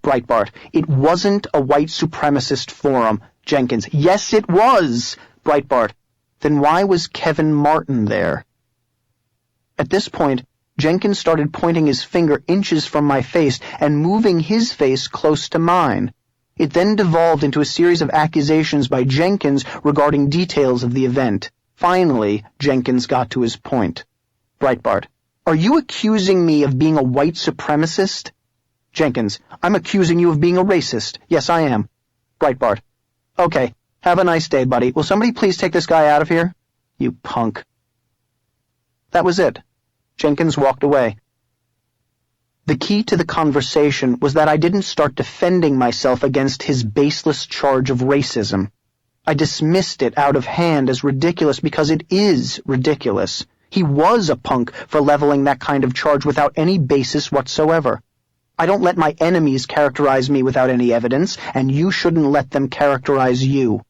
Breitbart. It wasn't a white supremacist forum. Jenkins. Yes, it was. Breitbart. Then why was Kevin Martin there? At this point, Jenkins started pointing his finger inches from my face and moving his face close to mine. It then devolved into a series of accusations by Jenkins regarding details of the event. Finally, Jenkins got to his point. Breitbart. Are you accusing me of being a white supremacist? Jenkins. I'm accusing you of being a racist. Yes, I am. Breitbart. Okay. Have a nice day, buddy. Will somebody please take this guy out of here? You punk. That was it. Jenkins walked away. The key to the conversation was that I didn't start defending myself against his baseless charge of racism. I dismissed it out of hand as ridiculous because it is ridiculous. He was a punk for leveling that kind of charge without any basis whatsoever. I don't let my enemies characterize me without any evidence, and you shouldn't let them characterize you.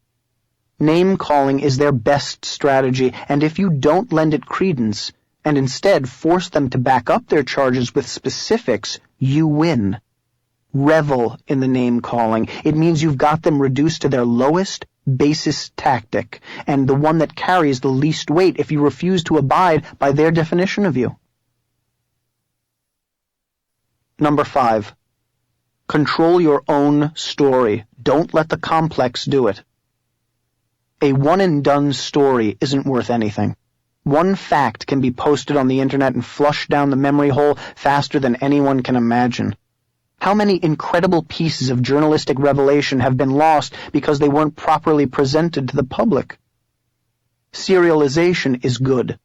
Name-calling is their best strategy, and if you don't lend it credence, and instead force them to back up their charges with specifics, you win. Revel in the name-calling. It means you've got them reduced to their lowest, basest tactic, and the one that carries the least weight if you refuse to abide by their definition of you. Number 5. Control your own story. Don't let the complex do it. A one-and-done story isn't worth anything. One fact can be posted on the internet and flushed down the memory hole faster than anyone can imagine. How many incredible pieces of journalistic revelation have been lost because they weren't properly presented to the public? Serialization is good.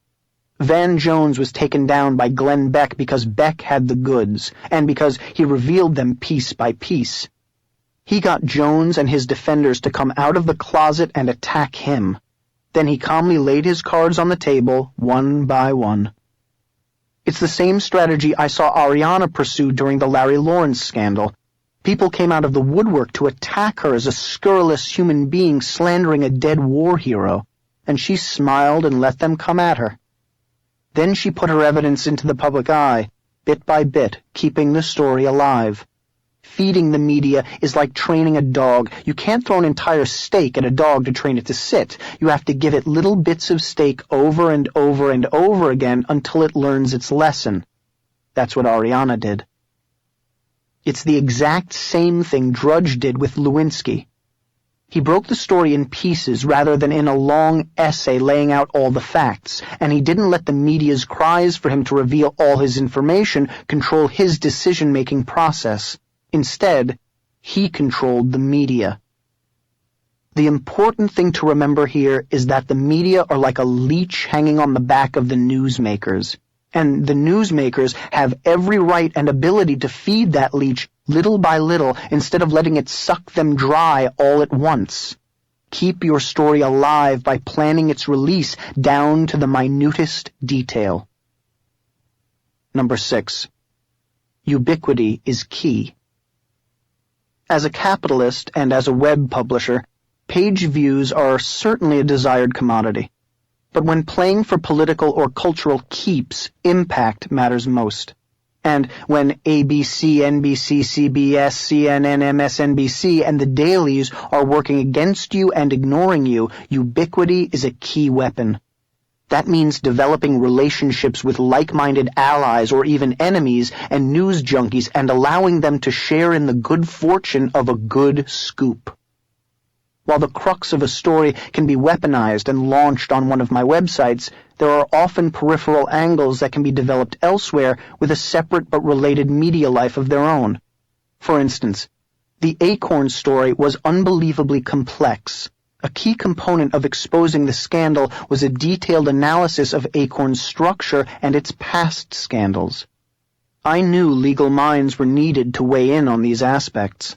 Van Jones was taken down by Glenn Beck because Beck had the goods, and because he revealed them piece by piece. He got Jones and his defenders to come out of the closet and attack him. Then he calmly laid his cards on the table, one by one. It's the same strategy I saw Ariana pursue during the Larry Lawrence scandal. People came out of the woodwork to attack her as a scurrilous human being slandering a dead war hero, and she smiled and let them come at her. Then she put her evidence into the public eye, bit by bit, keeping the story alive. Feeding the media is like training a dog. You can't throw an entire steak at a dog to train it to sit. You have to give it little bits of steak over and over and over again until it learns its lesson. That's what Ariana did. It's the exact same thing Drudge did with Lewinsky. He broke the story in pieces rather than in a long essay laying out all the facts, and he didn't let the media's cries for him to reveal all his information control his decision-making process. Instead, he controlled the media. The important thing to remember here is that the media are like a leech hanging on the back of the newsmakers, and the newsmakers have every right and ability to feed that leech little by little instead of letting it suck them dry all at once. Keep your story alive by planning its release down to the minutest detail. Number 6. Ubiquity is key. As a capitalist and as a web publisher, page views are certainly a desired commodity. But when playing for political or cultural keeps, impact matters most. And when ABC, NBC, CBS, CNN, MSNBC, and the dailies are working against you and ignoring you, ubiquity is a key weapon. That means developing relationships with like-minded allies or even enemies and news junkies and allowing them to share in the good fortune of a good scoop. While the crux of a story can be weaponized and launched on one of my websites, there are often peripheral angles that can be developed elsewhere with a separate but related media life of their own. For instance, the Acorn story was unbelievably complex. A key component of exposing the scandal was a detailed analysis of Acorn's structure and its past scandals. I knew legal minds were needed to weigh in on these aspects.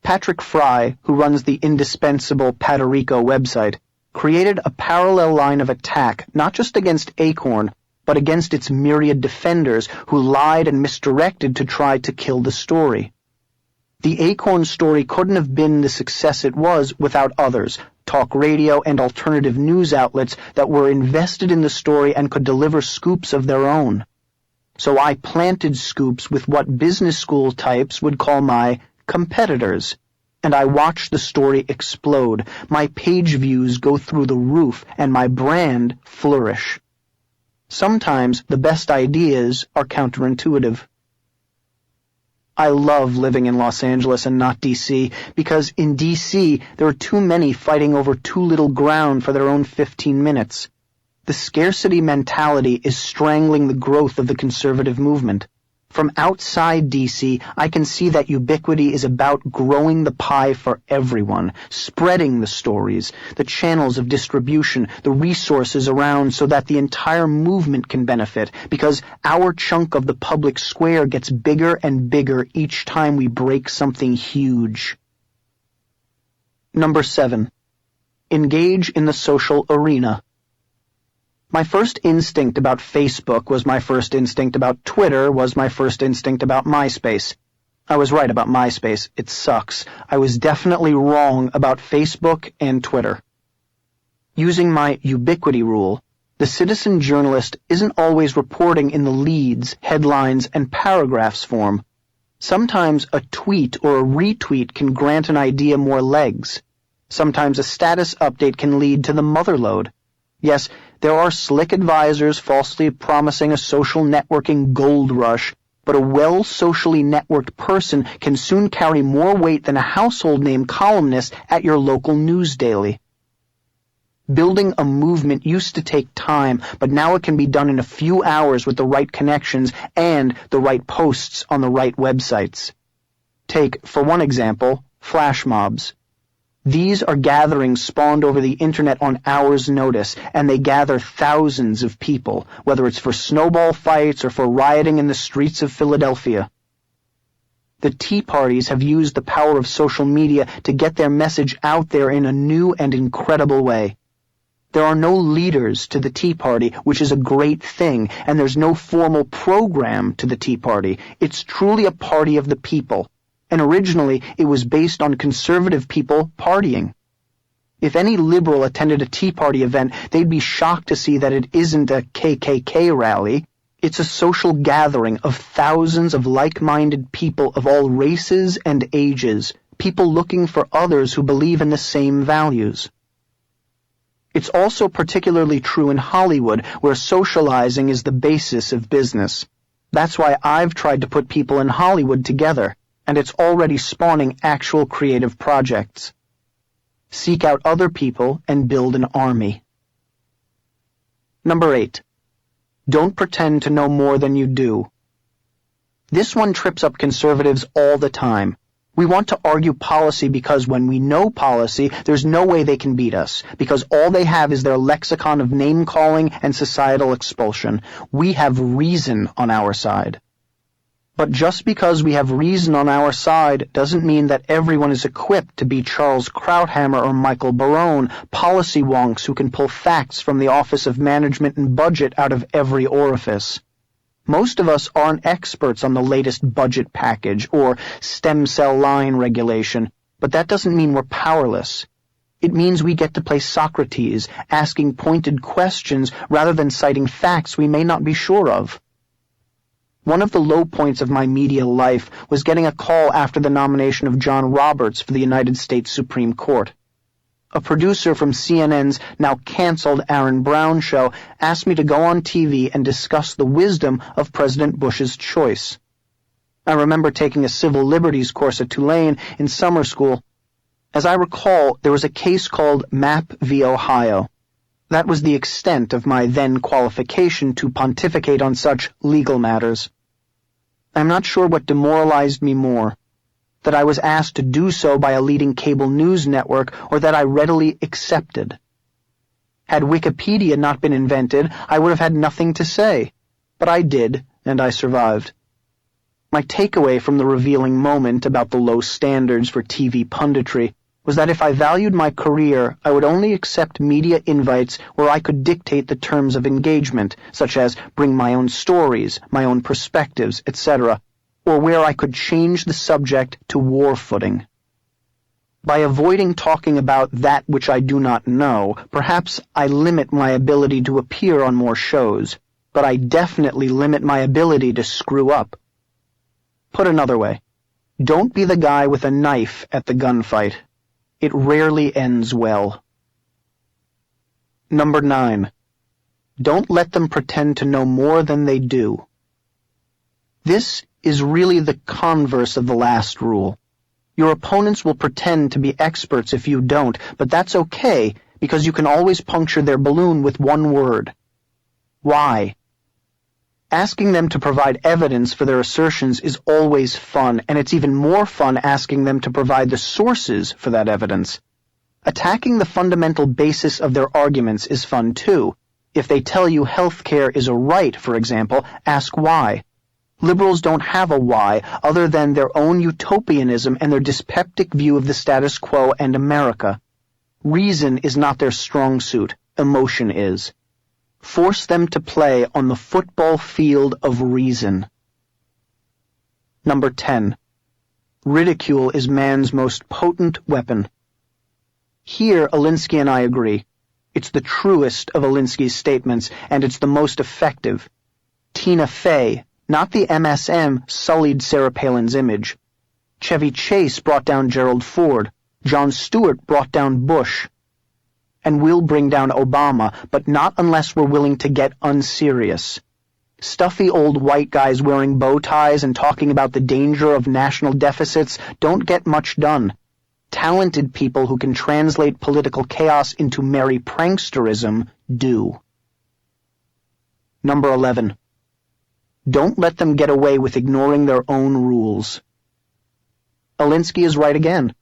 Patrick Fry, who runs the indispensable Paterico website, created a parallel line of attack not just against Acorn, but against its myriad defenders who lied and misdirected to try to kill the story. The Acorn story couldn't have been the success it was without others, talk radio and alternative news outlets that were invested in the story and could deliver scoops of their own. So I planted scoops with what business school types would call my competitors, and I watched the story explode, my page views go through the roof, and my brand flourish. Sometimes the best ideas are counterintuitive. I love living in Los Angeles and not D.C. because in D.C. there are too many fighting over too little ground for their own 15 minutes. The scarcity mentality is strangling the growth of the conservative movement. From outside D.C., I can see that ubiquity is about growing the pie for everyone, spreading the stories, the channels of distribution, the resources around so that the entire movement can benefit, because our chunk of the public square gets bigger and bigger each time we break something huge. Number 7. Engage in the social arena. My first instinct about Facebook was my first instinct about Twitter was my first instinct about MySpace. I was right about MySpace. It sucks. I was definitely wrong about Facebook and Twitter. Using my ubiquity rule, the citizen journalist isn't always reporting in the leads, headlines, and paragraphs form. Sometimes a tweet or a retweet can grant an idea more legs. Sometimes a status update can lead to the motherlode. Yes, there are slick advisors falsely promising a social networking gold rush, but a well-socially networked person can soon carry more weight than a household name columnist at your local news daily. Building a movement used to take time, but now it can be done in a few hours with the right connections and the right posts on the right websites. Take, for one example, flash mobs. These are gatherings spawned over the internet on hours' notice, and they gather thousands of people, whether it's for snowball fights or for rioting in the streets of Philadelphia. The Tea Parties have used the power of social media to get their message out there in a new and incredible way. There are no leaders to the Tea Party, which is a great thing, and there's no formal program to the Tea Party. It's truly a party of the people. And originally it was based on conservative people partying. If any liberal attended a Tea Party event, they'd be shocked to see that it isn't a KKK rally. It's a social gathering of thousands of like-minded people of all races and ages, people looking for others who believe in the same values. It's also particularly true in Hollywood, where socializing is the basis of business. That's why I've tried to put people in Hollywood together, and it's already spawning actual creative projects. Seek out other people and build an army. Number 8. Don't pretend to know more than you do. This one trips up conservatives all the time. We want to argue policy because when we know policy, there's no way they can beat us, because all they have is their lexicon of name-calling and societal expulsion. We have reason on our side. But just because we have reason on our side doesn't mean that everyone is equipped to be Charles Krauthammer or Michael Barone, policy wonks who can pull facts from the Office of Management and Budget out of every orifice. Most of us aren't experts on the latest budget package or stem cell line regulation, but that doesn't mean we're powerless. It means we get to play Socrates, asking pointed questions rather than citing facts we may not be sure of. One of the low points of my media life was getting a call after the nomination of John Roberts for the United States Supreme Court. A producer from CNN's now canceled Aaron Brown show asked me to go on TV and discuss the wisdom of President Bush's choice. I remember taking a civil liberties course at Tulane in summer school. As I recall, there was a case called Mapp v. Ohio. That was the extent of my then qualification to pontificate on such legal matters. I'm not sure what demoralized me more, that I was asked to do so by a leading cable news network or that I readily accepted. Had Wikipedia not been invented, I would have had nothing to say, but I did, and I survived. My takeaway from the revealing moment about the low standards for TV punditry was that if I valued my career, I would only accept media invites where I could dictate the terms of engagement, such as bring my own stories, my own perspectives, etc., or where I could change the subject to war footing. By avoiding talking about that which I do not know, perhaps I limit my ability to appear on more shows, but I definitely limit my ability to screw up. Put another way, don't be the guy with a knife at the gunfight. It rarely ends well. Number 9. Don't let them pretend to know more than they do. This is really the converse of the last rule. Your opponents will pretend to be experts if you don't, but that's okay because you can always puncture their balloon with one word. Why? Asking them to provide evidence for their assertions is always fun, and it's even more fun asking them to provide the sources for that evidence. Attacking the fundamental basis of their arguments is fun too. If they tell you healthcare is a right, for example, ask why. Liberals don't have a why other than their own utopianism and their dyspeptic view of the status quo and America. Reason is not their strong suit. Emotion is. Force them to play on the football field of reason. Number 10. Ridicule is man's most potent weapon. Here, Alinsky and I agree. It's the truest of Alinsky's statements, and it's the most effective. Tina Fey, not the MSM, sullied Sarah Palin's image. Chevy Chase brought down Gerald Ford. Jon Stewart brought down Bush. And we'll bring down Obama, but not unless we're willing to get unserious. Stuffy old white guys wearing bow ties and talking about the danger of national deficits don't get much done. Talented people who can translate political chaos into merry pranksterism do. Number 11. Don't let them get away with ignoring their own rules. Alinsky is right again.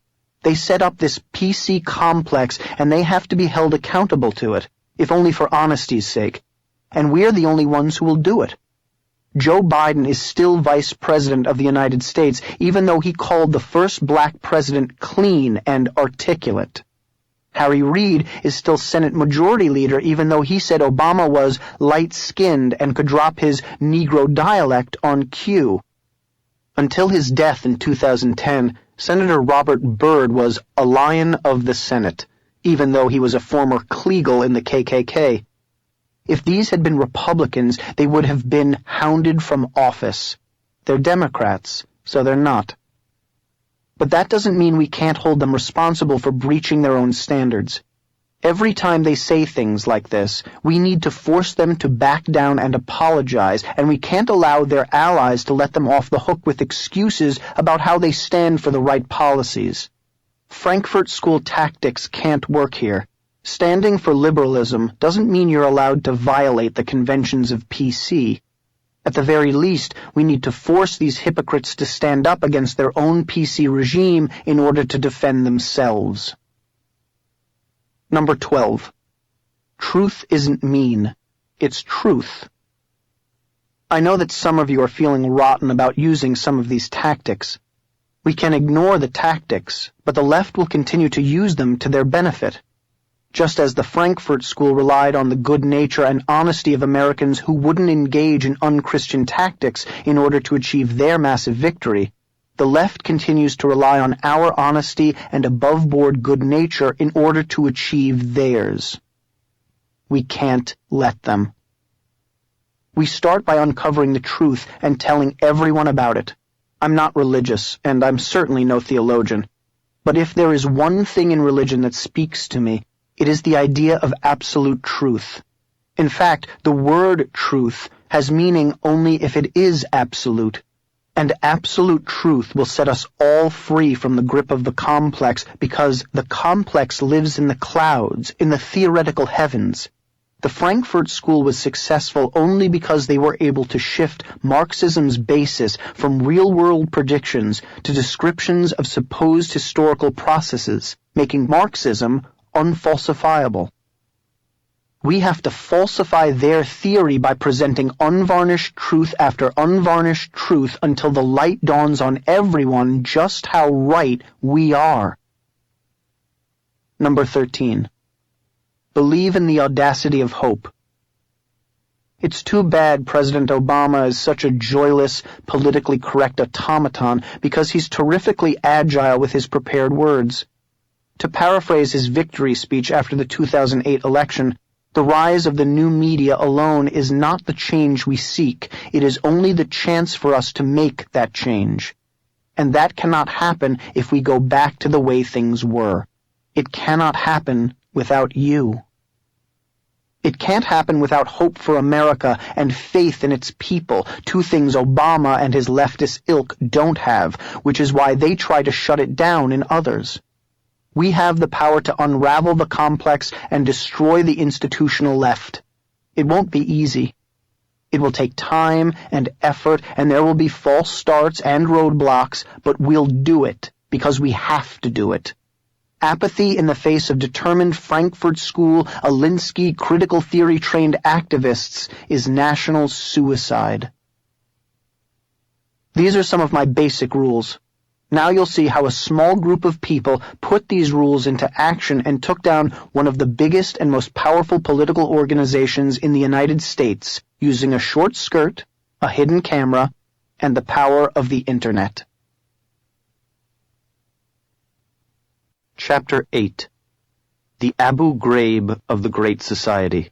They set up this PC complex, and they have to be held accountable to it, if only for honesty's sake. And we're the only ones who will do it. Joe Biden is still Vice President of the United States, even though he called the first black president clean and articulate. Harry Reid is still Senate Majority Leader, even though he said Obama was light-skinned and could drop his Negro dialect on cue. Until his death in 2010, Senator Robert Byrd was a lion of the Senate, even though he was a former Kleagle in the KKK. If these had been Republicans, they would have been hounded from office. They're Democrats, so they're not. But that doesn't mean we can't hold them responsible for breaching their own standards. Every time they say things like this, we need to force them to back down and apologize, and we can't allow their allies to let them off the hook with excuses about how they stand for the right policies. Frankfurt School tactics can't work here. Standing for liberalism doesn't mean you're allowed to violate the conventions of PC. At the very least, we need to force these hypocrites to stand up against their own PC regime in order to defend themselves. Number 12. Truth isn't mean. It's truth. I know that some of you are feeling rotten about using some of these tactics. We can ignore the tactics, but the left will continue to use them to their benefit. Just as the Frankfurt School relied on the good nature and honesty of Americans who wouldn't engage in unchristian tactics in order to achieve their massive victory, the left continues to rely on our honesty and above-board good nature in order to achieve theirs. We can't let them. We start by uncovering the truth and telling everyone about it. I'm not religious, and I'm certainly no theologian. But if there is one thing in religion that speaks to me, it is the idea of absolute truth. In fact, the word truth has meaning only if it is absolute. And absolute truth will set us all free from the grip of the complex, because the complex lives in the clouds, in the theoretical heavens. The Frankfurt School was successful only because they were able to shift Marxism's basis from real-world predictions to descriptions of supposed historical processes, making Marxism unfalsifiable. We have to falsify their theory by presenting unvarnished truth after unvarnished truth until the light dawns on everyone just how right we are. Number 13. Believe in the audacity of hope. It's too bad President Obama is such a joyless, politically correct automaton because he's terrifically agile with his prepared words. To paraphrase his victory speech after the 2008 election, The rise of the new media alone is not the change we seek. It is only the chance for us to make that change. And that cannot happen if we go back to the way things were. It cannot happen without you. It can't happen without hope for America and faith in its people, two things Obama and his leftist ilk don't have, which is why they try to shut it down in others. We have the power to unravel the complex and destroy the institutional left. It won't be easy. It will take time and effort, and there will be false starts and roadblocks, but we'll do it because we have to do it. Apathy in the face of determined Frankfurt School, Alinsky critical theory trained activists is national suicide. These are some of my basic rules. Now you'll see how a small group of people put these rules into action and took down one of the biggest and most powerful political organizations in the United States using a short skirt, a hidden camera, and the power of the Internet. Chapter 8. The Abu Ghraib of the Great Society.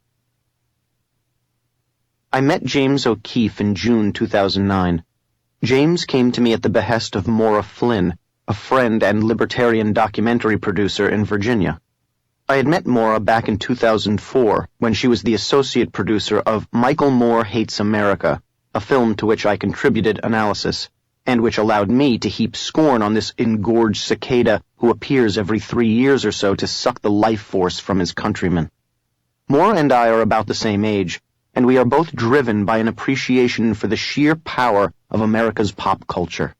I met James O'Keefe in June 2009. James came to me at the behest of Maura Flynn, a friend and libertarian documentary producer in Virginia. I had met Maura back in 2004 when she was the associate producer of Michael Moore Hates America, a film to which I contributed analysis, and which allowed me to heap scorn on this engorged cicada who appears every 3 years or so to suck the life force from his countrymen. Maura and I are about the same age, and we are both driven by an appreciation for the sheer power of America's pop culture.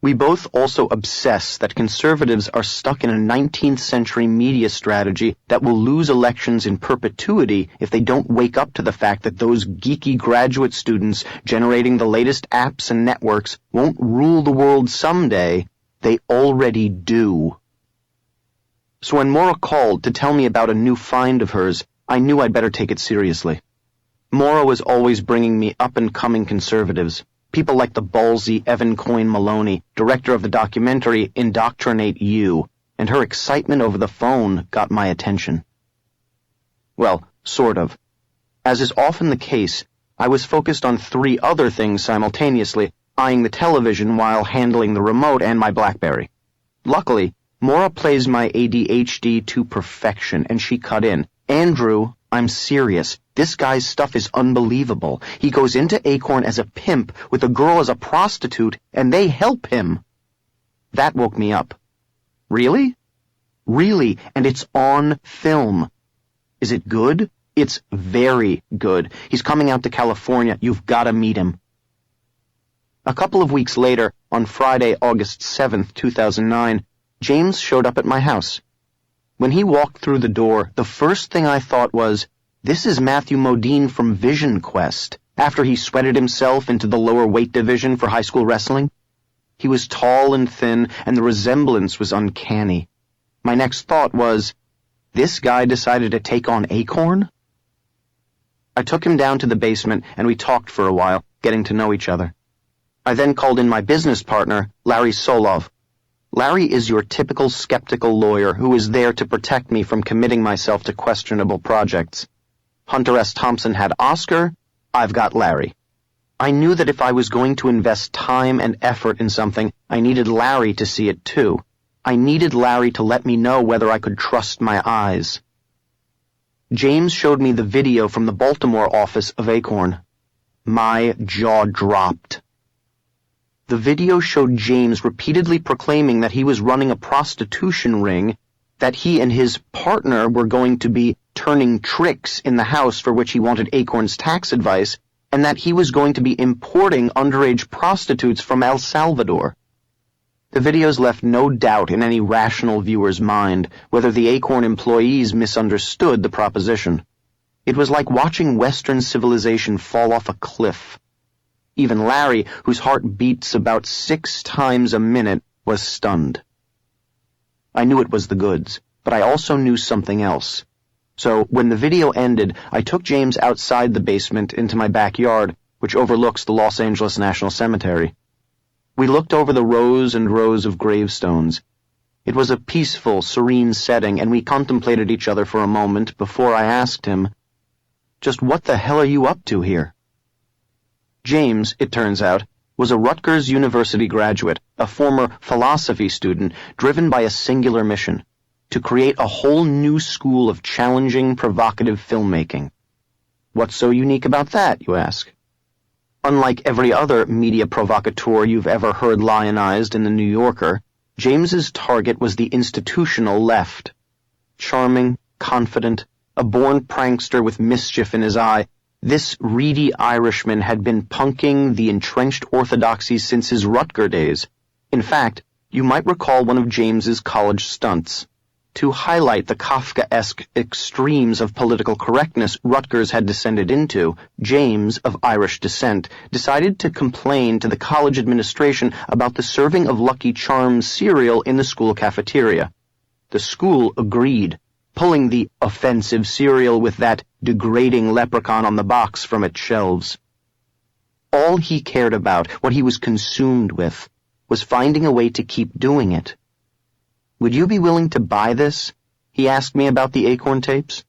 We both also obsess that conservatives are stuck in a 19th century media strategy that will lose elections in perpetuity if they don't wake up to the fact that those geeky graduate students generating the latest apps and networks won't rule the world someday. They already do. So when Maura called to tell me about a new find of hers, I knew I'd better take it seriously. Maura was always bringing me up-and-coming conservatives, people like the ballsy Evan Coyne Maloney, director of the documentary Indoctrinate You, and her excitement over the phone got my attention. Well, sort of. As is often the case, I was focused on 3 other things simultaneously, eyeing the television while handling the remote and my BlackBerry. Luckily, Maura plays my ADHD to perfection, and she cut in. Andrew, I'm serious. This guy's stuff is unbelievable. He goes into Acorn as a pimp with a girl as a prostitute, and they help him. That woke me up. Really? Really, and it's on film. Is it good? It's very good. He's coming out to California. You've got to meet him. A couple of weeks later, on Friday, August 7th, 2009, James showed up at my house. When he walked through the door, the first thing I thought was, this is Matthew Modine from Vision Quest, after he sweated himself into the lower weight division for high school wrestling. He was tall and thin, and the resemblance was uncanny. My next thought was, this guy decided to take on Acorn? I took him down to the basement, and we talked for a while, getting to know each other. I then called in my business partner, Larry Solov. Larry is your typical skeptical lawyer who is there to protect me from committing myself to questionable projects. Hunter S. Thompson had Oscar, I've got Larry. I knew that if I was going to invest time and effort in something, I needed Larry to see it too. I needed Larry to let me know whether I could trust my eyes. James showed me the video from the Baltimore office of Acorn. My jaw dropped. The video showed James repeatedly proclaiming that he was running a prostitution ring, that he and his partner were going to be turning tricks in the house for which he wanted Acorn's tax advice, and that he was going to be importing underage prostitutes from El Salvador. The videos left no doubt in any rational viewer's mind whether the Acorn employees misunderstood the proposition. It was like watching Western civilization fall off a cliff. Even Larry, whose heart beats about 6 times a minute, was stunned. I knew it was the goods, but I also knew something else. So when the video ended, I took James outside the basement into my backyard, which overlooks the Los Angeles National Cemetery. We looked over the rows and rows of gravestones. It was a peaceful, serene setting, and we contemplated each other for a moment before I asked him, "Just what the hell are you up to here?" James, it turns out, was a Rutgers University graduate, a former philosophy student driven by a singular mission, to create a whole new school of challenging, provocative filmmaking. What's so unique about that, you ask? Unlike every other media provocateur you've ever heard lionized in the New Yorker, James's target was the institutional left. Charming, confident, a born prankster with mischief in his eye, this reedy Irishman had been punking the entrenched orthodoxies since his Rutger days. In fact, you might recall one of James's college stunts. To highlight the Kafkaesque extremes of political correctness Rutgers had descended into, James, of Irish descent, decided to complain to the college administration about the serving of Lucky Charms cereal in the school cafeteria. The school agreed, pulling the offensive cereal with that degrading leprechaun on the box from its shelves. All he cared about, what he was consumed with, was finding a way to keep doing it. "Would you be willing to buy this?" he asked me about the Acorn tapes.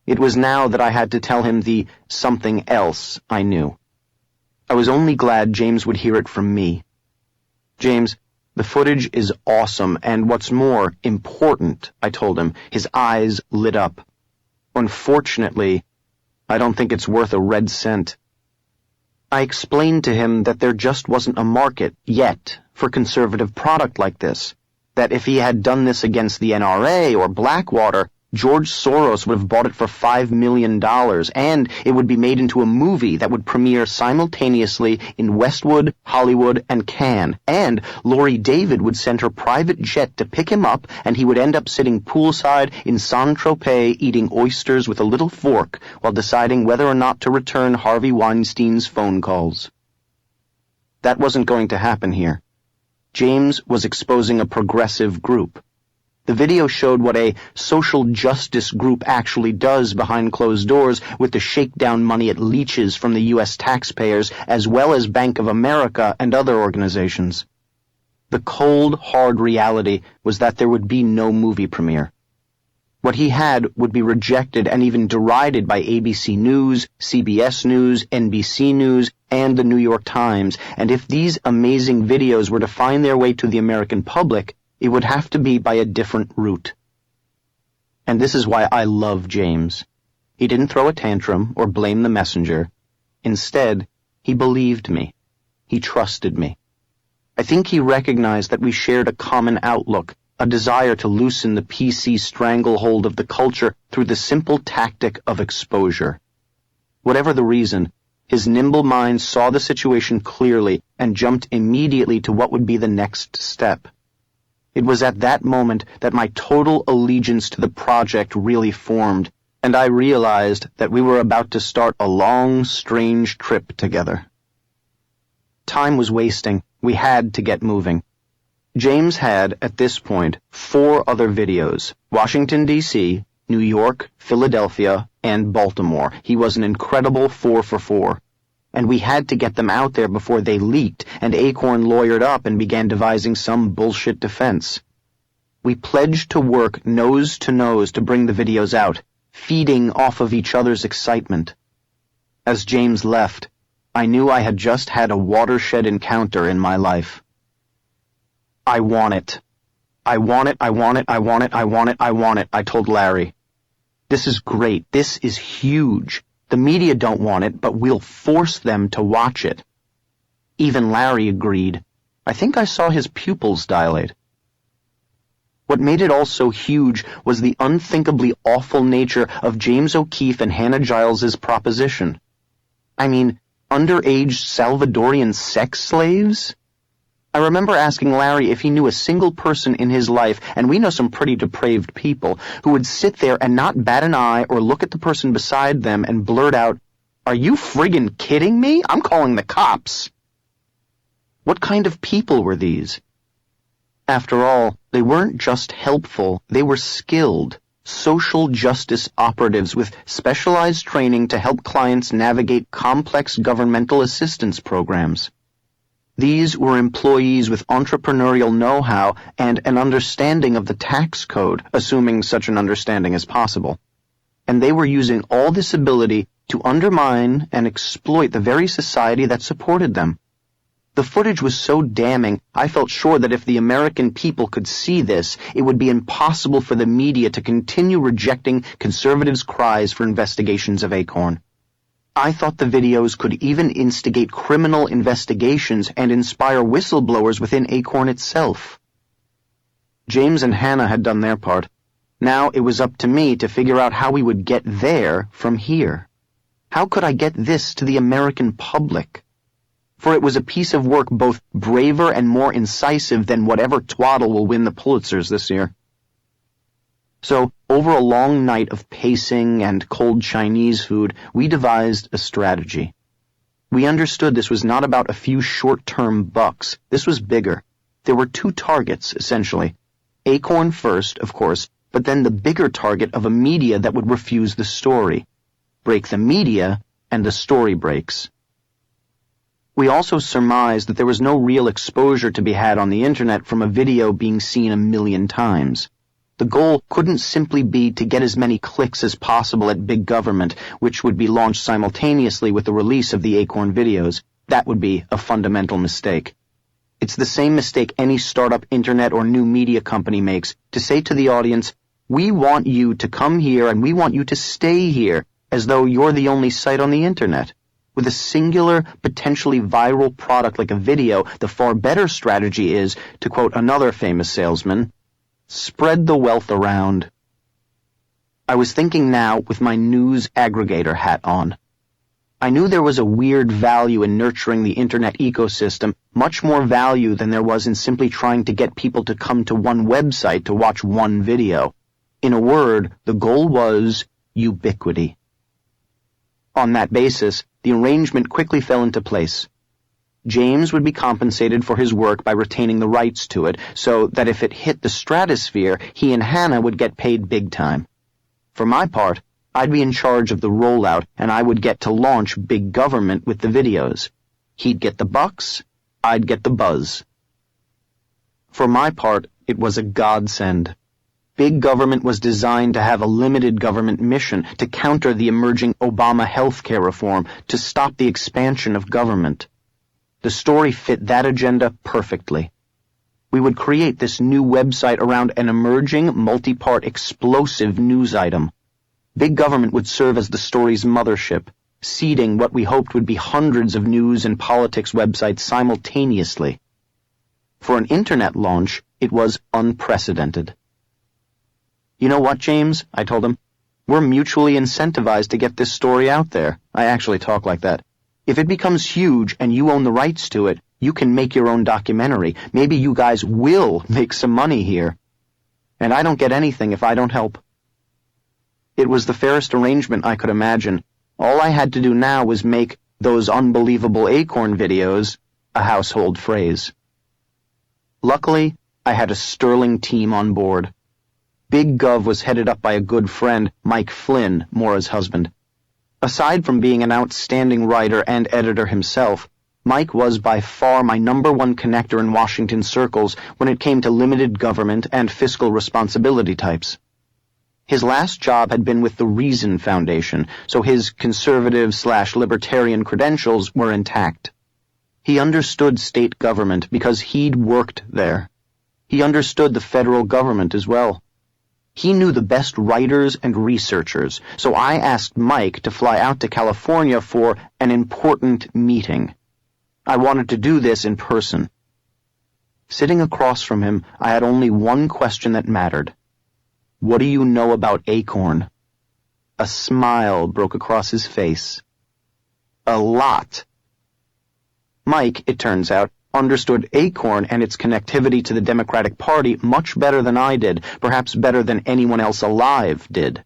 It was now that I had to tell him the something else I knew. I was only glad James would hear it from me. "James, the footage is awesome, and what's more, important," I told him. His eyes lit up. "Unfortunately, I don't think it's worth a red cent." I explained to him that there just wasn't a market, yet, for conservative product like this. That if he had done this against the NRA or Blackwater, George Soros would have bought it for $5 million, and it would be made into a movie that would premiere simultaneously in Westwood, Hollywood, and Cannes, and Laurie David would send her private jet to pick him up, and he would end up sitting poolside in Saint-Tropez eating oysters with a little fork while deciding whether or not to return Harvey Weinstein's phone calls. That wasn't going to happen here. James was exposing a progressive group. The video showed what a social justice group actually does behind closed doors with the shakedown money it leeches from the U.S. taxpayers as well as Bank of America and other organizations. The cold, hard reality was that there would be no movie premiere. What he had would be rejected and even derided by ABC News, CBS News, NBC News, and the New York Times, and if these amazing videos were to find their way to the American public, it would have to be by a different route. And this is why I love James. He didn't throw a tantrum or blame the messenger. Instead, he believed me. He trusted me. I think he recognized that we shared a common outlook, a desire to loosen the PC stranglehold of the culture through the simple tactic of exposure. Whatever the reason, his nimble mind saw the situation clearly and jumped immediately to what would be the next step. It was at that moment that my total allegiance to the project really formed, and I realized that we were about to start a long, strange trip together. Time was wasting. We had to get moving. James had, at this point, 4 other videos: Washington, D.C., New York, Philadelphia, and Baltimore. He was an incredible 4 for 4. And we had to get them out there before they leaked, and Acorn lawyered up and began devising some bullshit defense. We pledged to work nose to nose to bring the videos out, feeding off of each other's excitement. As James left, I knew I had just had a watershed encounter in my life. I want it. I want it, I want it, I want it, I want it, I want it, I told Larry. This is great. This is huge. The media don't want it, but we'll force them to watch it. Even Larry agreed. I think I saw his pupils dilate. What made it all so huge was the unthinkably awful nature of James O'Keefe and Hannah Giles's proposition. I mean, underage Salvadorian sex slaves? I remember asking Larry if he knew a single person in his life, and we know some pretty depraved people, who would sit there and not bat an eye or look at the person beside them and blurt out, "Are you friggin' kidding me? I'm calling the cops." What kind of people were these? After all, they weren't just helpful, they were skilled, social justice operatives with specialized training to help clients navigate complex governmental assistance programs. These were employees with entrepreneurial know-how and an understanding of the tax code, assuming such an understanding is possible. And they were using all this ability to undermine and exploit the very society that supported them. The footage was so damning, I felt sure that if the American people could see this, it would be impossible for the media to continue rejecting conservatives' cries for investigations of Acorn. I thought the videos could even instigate criminal investigations and inspire whistleblowers within Acorn itself. James and Hannah had done their part. Now it was up to me to figure out how we would get there from here. How could I get this to the American public? For it was a piece of work both braver and more incisive than whatever twaddle will win the Pulitzers this year. So, over a long night of pacing and cold Chinese food, we devised a strategy. We understood this was not about a few short-term bucks. This was bigger. There were two targets, essentially. Acorn first, of course, but then the bigger target of a media that would refuse the story. Break the media, and the story breaks. We also surmised that there was no real exposure to be had on the internet from a video being seen 1 million times. The goal couldn't simply be to get as many clicks as possible at big government, which would be launched simultaneously with the release of the Acorn videos. That would be a fundamental mistake. It's the same mistake any startup internet or new media company makes, to say to the audience, "We want you to come here and we want you to stay here," as though you're the only site on the internet. With a singular, potentially viral product like a video, the far better strategy is, to quote another famous salesman, spread the wealth around. I was thinking now with my news aggregator hat on. I knew there was a weird value in nurturing the internet ecosystem, much more value than there was in simply trying to get people to come to one website to watch one video. In a word, the goal was ubiquity. On that basis, the arrangement quickly fell into place. James would be compensated for his work by retaining the rights to it, so that if it hit the stratosphere, he and Hannah would get paid big time. For my part, I'd be in charge of the rollout, and I would get to launch big government with the videos. He'd get the bucks, I'd get the buzz. For my part, it was a godsend. Big government was designed to have a limited government mission, to counter the emerging Obama healthcare reform, to stop the expansion of government. The story fit that agenda perfectly. We would create this new website around an emerging, multi-part, explosive news item. Big government would serve as the story's mothership, seeding what we hoped would be hundreds of news and politics websites simultaneously. For an internet launch, it was unprecedented. "You know what, James?" I told him. "We're mutually incentivized to get this story out there." I actually talk like that. "If it becomes huge and you own the rights to it, you can make your own documentary. Maybe you guys will make some money here. And I don't get anything if I don't help." It was the fairest arrangement I could imagine. All I had to do now was make those unbelievable Acorn videos a household phrase. Luckily, I had a sterling team on board. Big Gov was headed up by a good friend, Mike Flynn, Maura's husband. Aside from being an outstanding writer and editor himself, Mike was by far my #1 connector in Washington circles when it came to limited government and fiscal responsibility types. His last job had been with the Reason Foundation, so his conservative/libertarian credentials were intact. He understood state government because he'd worked there. He understood the federal government as well. He knew the best writers and researchers, so I asked Mike to fly out to California for an important meeting. I wanted to do this in person. Sitting across from him, I had only one question that mattered. "What do you know about Acorn?" A smile broke across his face. "A lot." Mike, it turns out, understood Acorn and its connectivity to the Democratic Party much better than I did, perhaps better than anyone else alive did.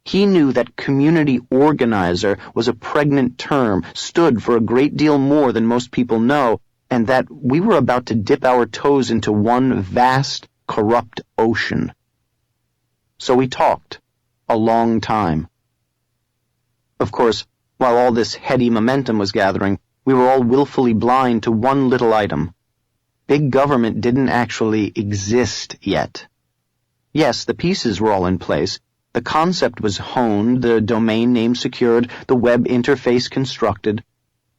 He knew that community organizer was a pregnant term, stood for a great deal more than most people know, and that we were about to dip our toes into one vast, corrupt ocean. So we talked. A long time. Of course, while all this heady momentum was gathering, We were all willfully blind to one little item. Big government didn't actually exist yet. Yes, the pieces were all in place. The concept was honed, the domain name secured, the web interface constructed.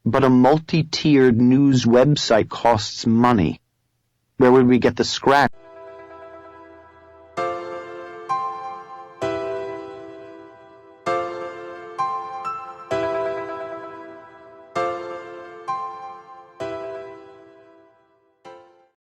But a multi-tiered news website costs money. Where would we get the scratch?